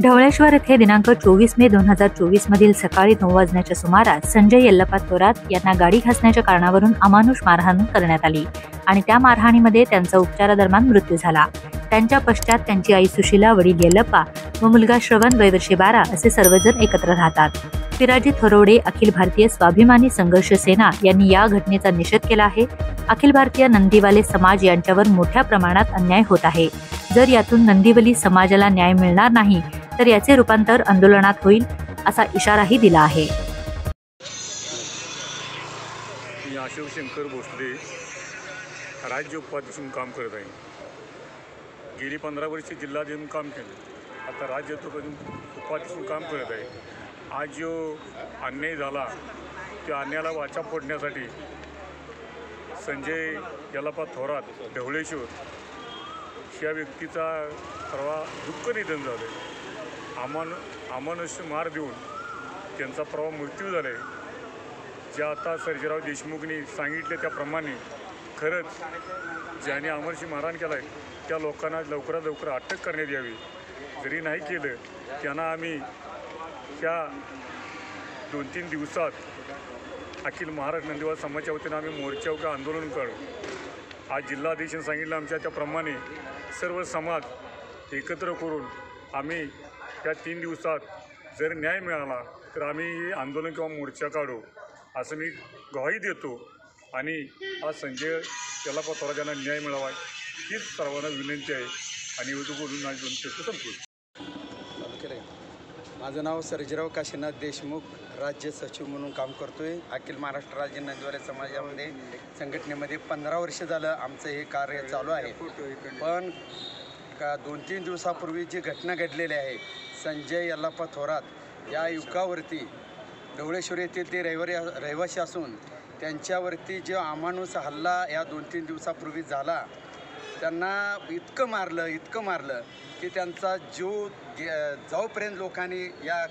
ढवळेश्वर येथे दिनांक 24 मे 2024 मधील सकाळी 9 वाजण्याच्या सुमारास संजय यल्लप्पा थोरात यांना गाडी घासण्याच्या कारणावरून अमानुष मारहाण करण्यात आली आणि त्या मारहाणीमध्ये त्यांचा उपचारादरम्यान मृत्यू झाला। त्यांच्या पश्चात त्यांची आई सुशीला, वडील यल्लप्पा व मुलगा श्रवण वय वर्षे 12 असे सर्वजण एकत्र राहतात। पिराजी थोरवडे अखिल भारतीय स्वाभिमानी संघर्ष सेना यांनी या घटनेचा निषेध केला आहे। अखिल भारतीय नंदीवाले समाज यांच्यावर मोठ्या प्रमाणात अन्याय होत आहे। जर यातून नंदीवली समाजाला न्याय मिळणार नाही तर याचे रूपांतर आंदोलनात होईल असा इशाराही दिला आहे। मी आशव शंकर भोसले राज्य उपाध्यक्ष म्हणून काम करत आहे। गेली 15 वर्षे जिल्हाध्यक्ष म्हणून काम केलं, आता राज्य उपाध्यक्ष म्हणून काम करत आहे। आज जो अन्याय झाला त्या अन्यायाला वाचा फोडण्यासाठी संजय यल्लप्पा थोरात ढवळेश्वर या व्यक्तीचा परवा दुःख निधन झालं आहे। अमानुष्य मार देऊन त्यांचा परवा मृत्यू झाला आहे। जे आता सर्जेराव देशमुखनी सांगितले त्याप्रमाणे खरंच ज्याने अमरशी मारहाण केला आहे त्या लोकांना लवकरात लवकर अटक करण्यात यावी। जरी नाही केलं त्यांना आम्ही त्या 2-3 दिवसात अखिल महाराष्ट्र नंदीवाल समाजाच्या वतीनं आम्ही मोर्चा आंदोलन करू। आज जिल्हाधीशांनी सांगितलं आमच्या त्याप्रमाणे सर्व समाज एकत्र करून आम्ही या 3 दिवसात जर न्याय मिळाला तर आम्ही आंदोलन किंवा मोर्चा काढू असं मी ग्वाही देतो। आणि आज संजय यल्लप्पा थोरात यांना न्याय मिळावा हीच सर्वांना विनंती आहे। आणि बोलून आज 2 शब्द संपवतो। माझं नाव सर्जेराव काशीनाथ देशमुख, राज्य सचिव म्हणून काम करतोय। अखिल महाराष्ट्र राज्य नंदीवाले समाजामध्ये संघटनेमध्ये 15 वर्ष झालं आमचं हे कार्य चालू आहे। पण 2-3 दिवसापूर्वी जी घटना घडलेली आहे, संजय यल्लप्पा थोरात या युवकावरती ढवळेश्वर येथील ते रहिवासी असून त्यांच्यावरती जो अमानुष हल्ला या 2-3 दिवसापूर्वी झाला, त्यांना इतकं मारलं की त्यांचा जीव जाऊपर्यंत लोकांनी या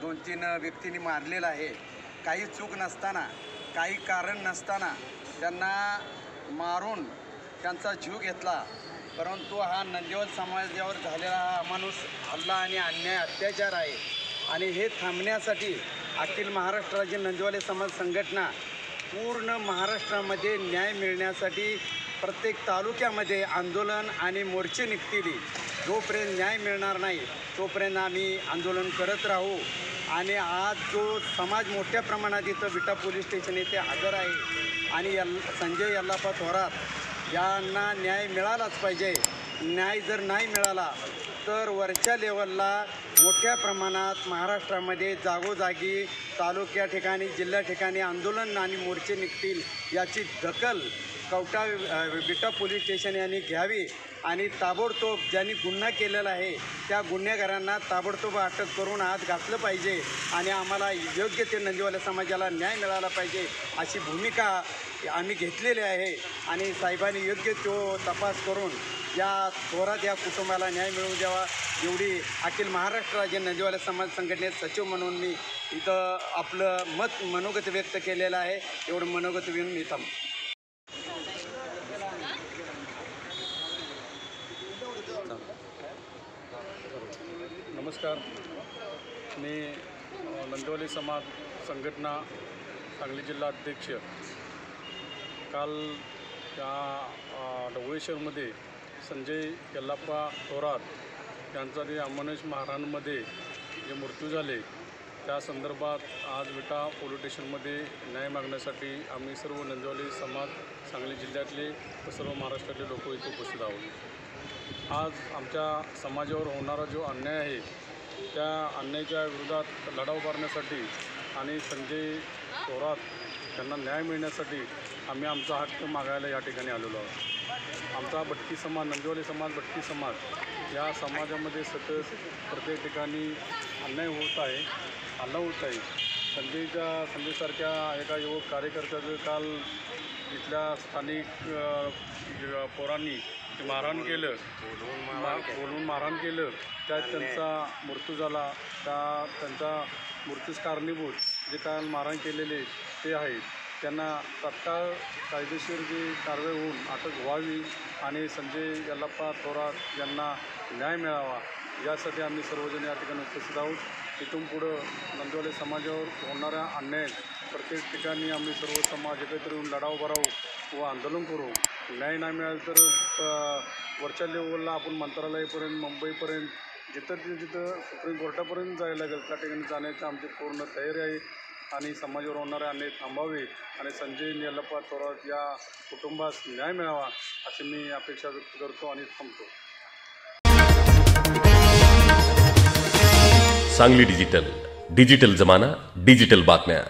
2-3 व्यक्तींनी मारलेला आहे। काही चूक नसताना, काही कारण नसताना त्यांना मारून त्यांचा जीव घेतला। परंतु हा नंदीवाल समाजावर झालेला हा अमानुष हल्ला आणि अन्याय अत्याचार आहे आणि हे थांबण्यासाठी अखिल महाराष्ट्र राज्य नंदीवाले समाज संघटना पूर्ण महाराष्ट्रामध्ये न्याय मिळण्यासाठी प्रत्येक तालुक्यामध्ये आंदोलन आणि मोर्चे निघतील। जोपर्यंत न्याय मिळणार नाही तोपर्यंत आम्ही आंदोलन करत राहू। आणि आज जो समाज मोठ्या प्रमाणात इथं विटा पोलीस स्टेशन येथे हजर आहे आणि संजय यल्लप्पा थोरात यांना न्याय मिळालाच पाहिजे। न्याय जर नाही मिळाला तर वरच्या लेवलला मोठ्या प्रमाणात महाराष्ट्रामध्ये जागोजागी तालुक्या ठिकाणी, जिल्ह्या ठिकाणी आंदोलन आणि मोर्चे निघतील। याची दखल कवठा विटा पोलीस स्टेशन यांनी घ्यावी आणि ताबडतोब ज्यांनी गुन्हा केलेला आहे त्या गुन्हेगारांना ताबडतोब अटक करून आत घातलं पाहिजे आणि आम्हाला योग्य ते नंदीवाल्या समाजाला न्याय मिळाला पाहिजे अशी भूमिका आम्ही घेतलेली आहे। आणि साहेबांनी योग्य तो तपास करून या थोरात या कुटुंबाला न्याय मिळवून द्यावा एवढी अखिल महाराष्ट्र राज्य नंदीवाले समाज संघटनेत सचिव म्हणून मी इथं आपलं मनोगत व्यक्त केलेलं आहे। एवढं मनोगत घेऊन मी थांबतो। नमस्कार, मी नंदीवाली समाज संघटना सांगली जिल्हा अध्यक्ष। काल त्या ढवळेश्वरमध्ये संजय यल्लप्पा थोरात यांचा जे अमानुष मारहाणमध्ये जे मृत्यू झाले त्या संदर्भात आज विटा पोलीस स्टेशनमध्ये न्याय मागण्यासाठी आम्ही सर्व नंदीवाली समाज सांगली जिल्ह्यातले व सर्व महाराष्ट्रातले लोक इथे उपस्थित आहोत। आज आमच्या समाजावर होणारा जो अन्याय आहे त्या अन्यायाच्या विरोधात लढा उभारण्यासाठी आणि संजय थोरात यांना न्याय मिळण्यासाठी आम्ही आमचा हक्क मागायला या ठिकाणी आलेलो आहोत। आमचा भटकी समाज, नंदीवाली समाज, भटकी समाज या समाजामध्ये सतत प्रत्येक ठिकाणी अन्याय होत आहे, हल्ला होत आहे। संजयसारख्या एका युवक कार्यकर्त्याचं काल इथल्या स्थानिक पोरांनी मारहाण केलं, बोलून मारहाण केलं, त्यात त्यांचा मृत्यू झाला। त्यांचा मृत्यूस कारणीभूत जे काल मारहाण केलेले ते आहेत। त्यांना तात्काळ कायदेशीर जी कारवाई होऊन अटक व्हावी आणि संजय यल्लाप्पा थोरात यांना न्याय मिळावा यासाठी आम्ही सर्वजण या ठिकाणी उपस्थित आहोत। इथून पुढं नंदिवाली समाजावर होणाऱ्या अन्याय प्रत्येक ठिकाणी आम्ही सर्व समाज एकत्र येऊन लढाव भराव व आंदोलन करू। न्याय नाही मिळालं तर वरच्या लेवलला आपण मंत्रालयापर्यंत मुंबईपर्यंत जिथं सुप्रीम कोर्टापर्यंत जायला लागेल त्या ठिकाणी जाण्याची आमची पूर्ण तयारी आहे आणि समाजावर होणारे अन्याय थांबावे आणि संजय यल्लाप्पा थोरात या कुटुंबास न्याय मिळावा अशी मी अपेक्षा व्यक्त करतो आणि थांबतो। सांगली डिजिटल जमाना, डिजिटल बातम्या।